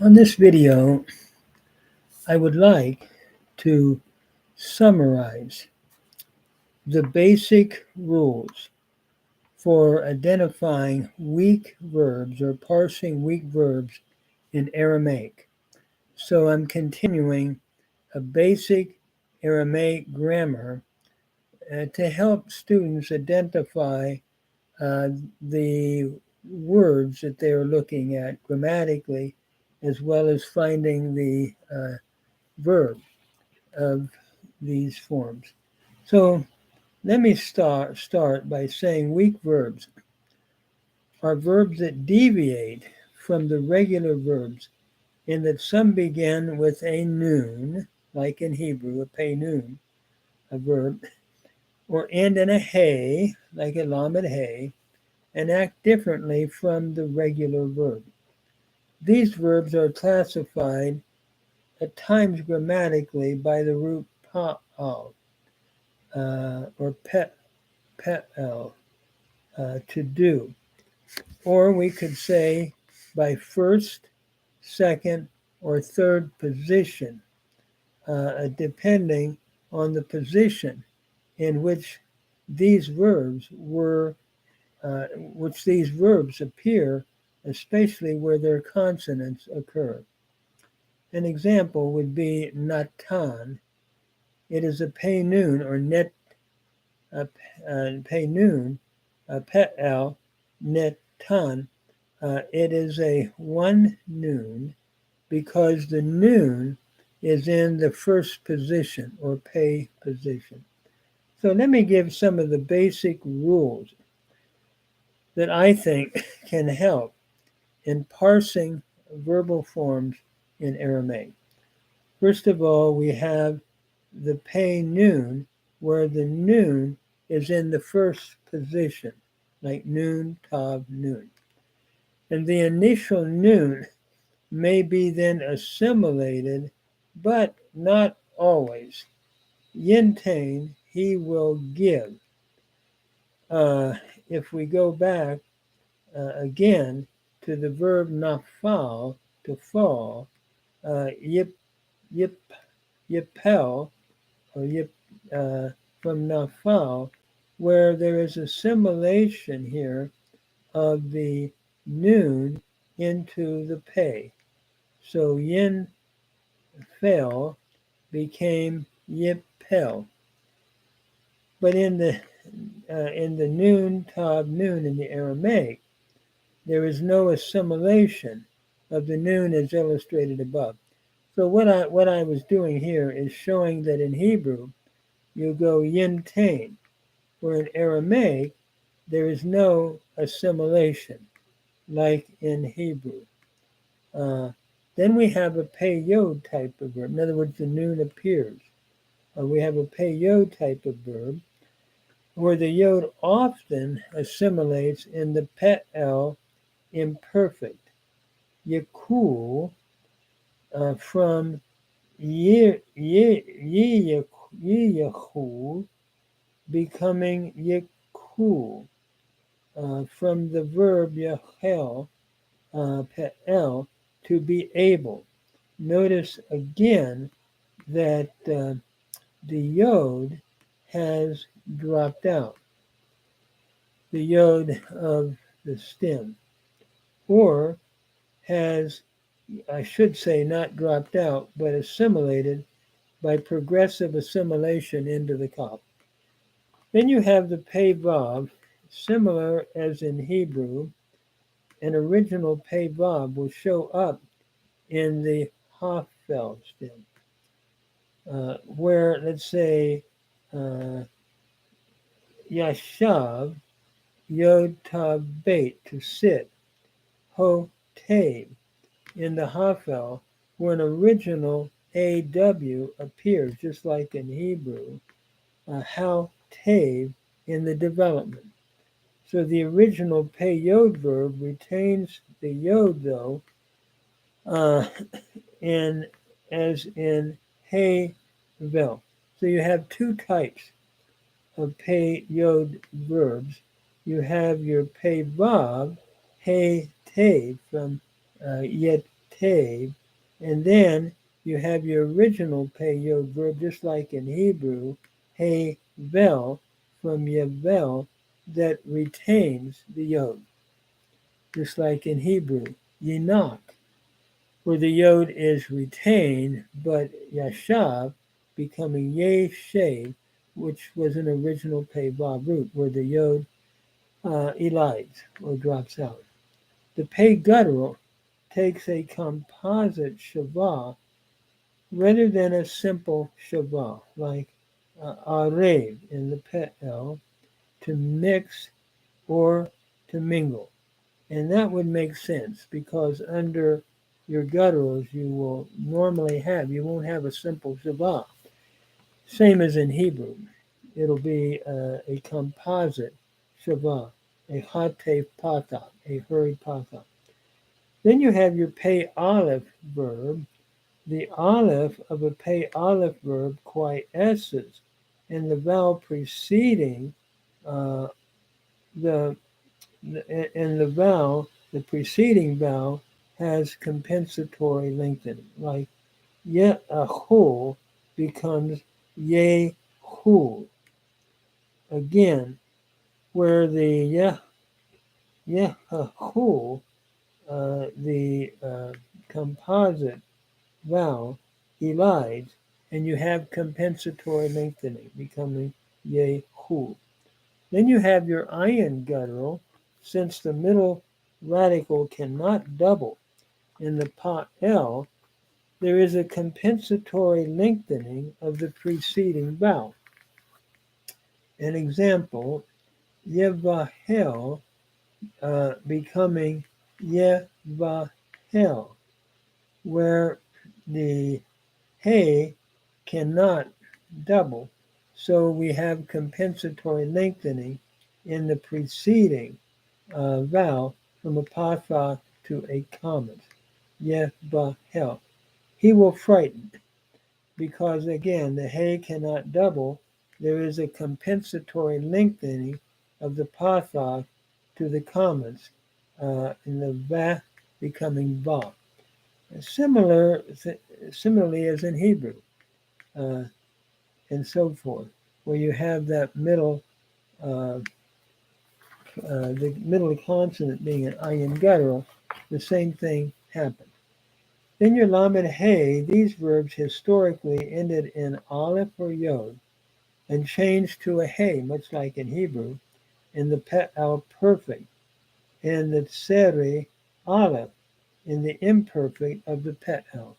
On this video, I would like to summarize the basic rules for identifying weak verbs or parsing weak verbs in Aramaic. So I'm continuing a basic Aramaic grammar to help students identify the words that they are looking at grammatically, as well as finding the verb of these forms. So let me start by saying weak verbs are verbs that deviate from the regular verbs in that some begin with a noon, like in Hebrew, a pay noon, a verb, or end in a hey, like a lamed hey, and act differently from the regular verb. These verbs are classified at times grammatically by the root pa'al, or pe'el, to do. Or we could say by first, second, or third position, depending on the position in which these verbs appear, especially where their consonants occur. An example would be natan. It is a pay noon or net pay noon, pe'el, netan. It is a one noon because the noon is in the first position or pay position. So let me give some of the basic rules that I think can help in parsing verbal forms in Aramaic. First of all, we have the pay noon, where the noon is in the first position, like noon, tav, noon. And the initial noon may be then assimilated, but not always. Yintain, he will give. If we go back again to the verb nafal, to fall, yip, yipel, or yip, from nafal, where there is assimilation here of the noon into the pay. So yin fell became yipel. But in the noon, tav, noon in the Aramaic, there is no assimilation of the noon as illustrated above. So what I was doing here is showing that in Hebrew you go yin tain, where in Aramaic there is no assimilation like in Hebrew. Then we have a pay yod type of verb. In other words, the noon appears. We have a pay yod type of verb where the yod often assimilates in the pe'el imperfect. Yakul, from yiyachul, becoming yakul, from the verb yachel, pe'el, to be able. Notice again that the yod has dropped out, the yod of the stem, or has, I should say, not dropped out, but assimilated by progressive assimilation into the kaf. Then you have the pei vav, similar as in Hebrew. An original pei vav will show up in the hafel stem, where, let's say, yashav, yod tav beit, to sit, ho tev, in the hafel, where an original AW appears, just like in Hebrew, how tev in the development. So the original pay yod verb retains the yod, though, in as in hey vel. So you have two types of pay yod verbs you have your pay vav, hey te from yet te, and then you have your original pay yod verb, just like in Hebrew, hey vel from yavel, that retains the yod, just like in Hebrew, yinak, where the yod is retained, but yashav becoming ye shev, which was an original pei vav root, where the yod elides or drops out. The pei guttural takes a composite shavah rather than a simple shavah, like arev in the pe'el, to mix or to mingle. And that would make sense because under your gutturals you will normally have, you won't have a simple shavah. Same as in Hebrew. It'll be a composite shavah, a hatef patah, a hurried patah. Then you have your pay aleph verb. The aleph of a pay aleph verb quiesces, and the vowel preceding uh, the the preceding vowel has compensatory lengthening, like ye'ahu becomes yehu. Again, where the ye'ahu, the composite vowel, elides, and you have compensatory lengthening, becoming yehu. Then you have your ayin guttural, since the middle radical cannot double in the pa-el, there is a compensatory lengthening of the preceding vowel. An example, yevahel becoming yevahel, where the hey cannot double, so we have compensatory lengthening in the preceding vowel from a patha to a comet. Yevahel. He will frighten, because again, the hey cannot double. There is a compensatory lengthening of the patha to the comets in the va becoming va. Similarly as in Hebrew, uh, and so forth, where you have that middle, the middle consonant being an ayin guttural, the same thing happens. Then your lamed hey, these verbs historically ended in aleph or yod and changed to a hey, much like in Hebrew, in the pe'al perfect, and the tseri aleph in the imperfect of the pe'al.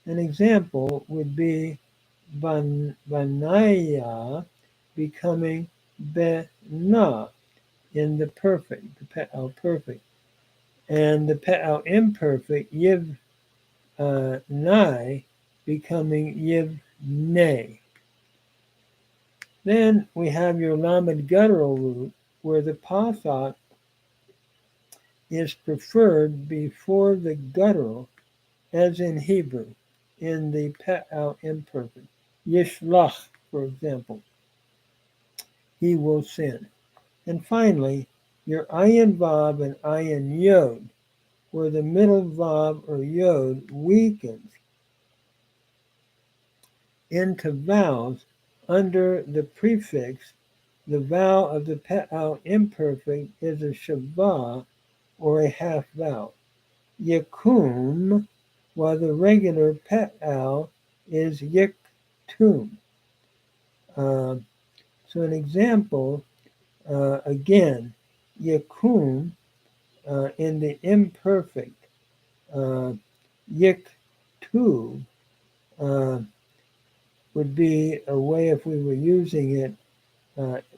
An example would be banaya becoming bena in the perfect, the pe'al perfect, and the pe'al imperfect yiv nai becoming yiv ne. Then we have your lamed guttural root, where the patha is preferred before the guttural, as in Hebrew, in the pe'al imperfect. Yishlach, for example, he will send. And finally, your ayin vav and ayin yod, where the middle vav or yod weakens into vowels under the prefix. The vowel of the pe'al imperfect is a shavah or a half vowel. Yakum, while the regular pe'al is yiktum. So an example, again, yakum in the imperfect, yiktu would be a way if we were using it,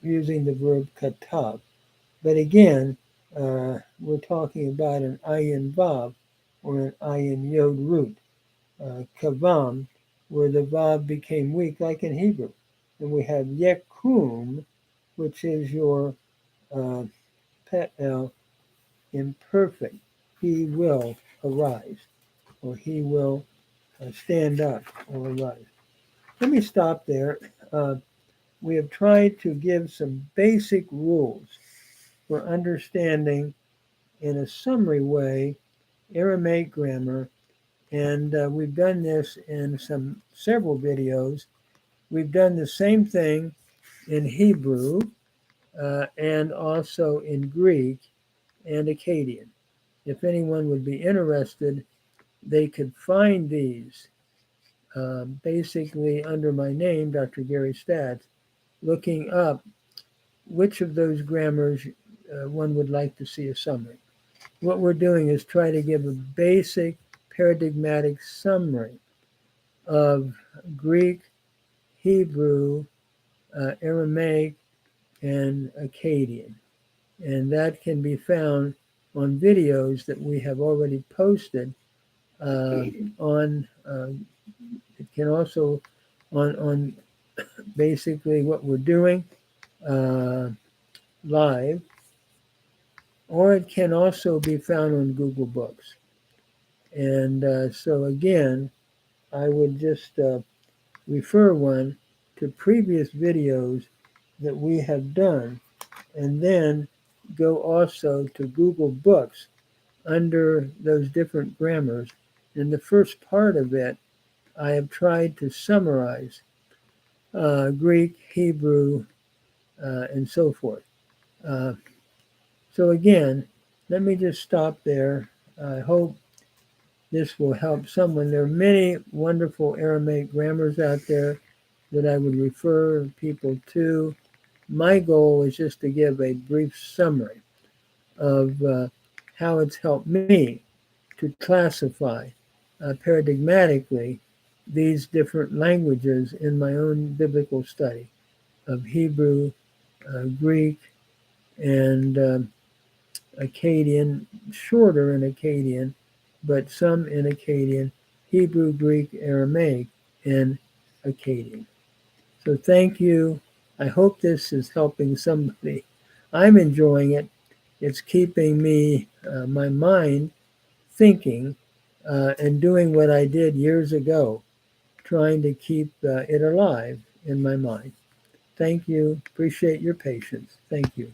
using the verb katav. But again, we're talking about an ayin vav or an ayin yod root, kavam, where the vav became weak, like in Hebrew. And we have yekum, which is your pe'el imperfect. He will arise, or he will stand up or arise. Let me stop there. We have tried to give some basic rules for understanding in a summary way Aramaic grammar, and we've done this in several videos. We've done the same thing in Hebrew and also in Greek and Akkadian. If anyone would be interested, they could find these basically under my name, Dr. Gary Stats, looking up which of those grammars one would like to see a summary. What we're doing is try to give a basic paradigmatic summary of Greek, Hebrew, Aramaic, and Akkadian. And that can be found on videos that we have already posted on, it can also on basically what we're doing live, or it can also be found on Google Books. And so again, I would just refer one to previous videos that we have done, and then go also to Google Books under those different grammars. In the first part of it, I have tried to summarize Greek, Hebrew, and so forth. So again, let me just stop there. I hope this will help someone. There are many wonderful Aramaic grammars out there that I would refer people to. My goal is just to give a brief summary of how it's helped me to classify paradigmatically these different languages in my own biblical study of Hebrew, Greek, and Akkadian, shorter in Akkadian, but some in Akkadian, Hebrew, Greek, Aramaic, and Akkadian. So thank you. I hope this is helping somebody. I'm enjoying it. It's keeping me, my mind, thinking and doing what I did years ago, trying to keep it alive in my mind. Thank you. Appreciate your patience. Thank you.